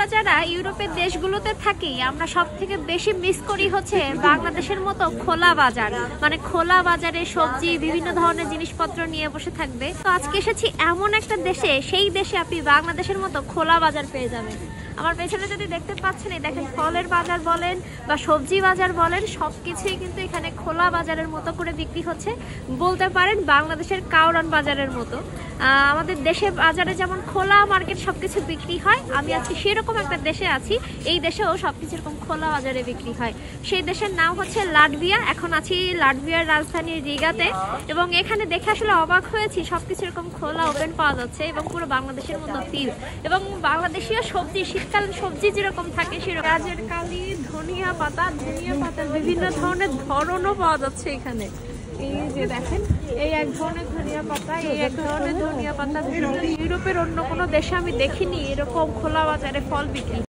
আমরা যারা ইউরোপের দেশগুলোতে থাকি আমরা সব থেকে বেশি মিস করি হচ্ছে বাংলাদেশের মতো খোলা বাজার, মানে খোলা বাজারে সবজি বিভিন্ন ধরনের জিনিসপত্র নিয়ে বসে থাকবে। তো আজকে এসেছি এমন একটা দেশে, সেই দেশে আপনি বাংলাদেশের মতো খোলা বাজার পেয়ে যাবেন। আমার পেছনে যদি দেখতে পাচ্ছেন, এই দেখেন ফলের বাজার বলেন বা সবজি বাজার বলেন, সবকিছুই কিন্তু এখানে খোলা বাজারের মতো করে বিক্রি হচ্ছে। বলতে পারেন বাংলাদেশের কাউরান বাজারের মতো। আমাদের দেশে বাজারে যেমন খোলা মার্কেট সবকিছু বিক্রি হয়, আমি আছি সেরকম একটা দেশে আছি। এই দেশেও সবকিছু এরকম খোলা বাজারে বিক্রি হয়। সেই দেশের নাম হচ্ছে লাটভিয়া। এখন আছি লাটভিয়ার রাজধানী রিগাতে, এবং এখানে দেখে আসলে অবাক হয়েছি, সবকিছু এরকম খোলা ওপেন পাওয়া যাচ্ছে এবং পুরো বাংলাদেশের মতো ফিল। এবং বাংলাদেশীয় সবজি, শীতকালীন সবজি যেরকম থাকে সেরকম গাজর কালি, ধনিয়া পাতার বিভিন্ন ধরনের ধরনও পাওয়া যাচ্ছে এখানে। এই যে দেখেন, এই এক ধরনের ধনিয়া পাতা, এই এক ধরনের ধনিয়া পাতা। ইউরোপের অন্য কোনো দেশে আমি দেখিনি এরকম খোলা বাজারে ফল বিক্রি।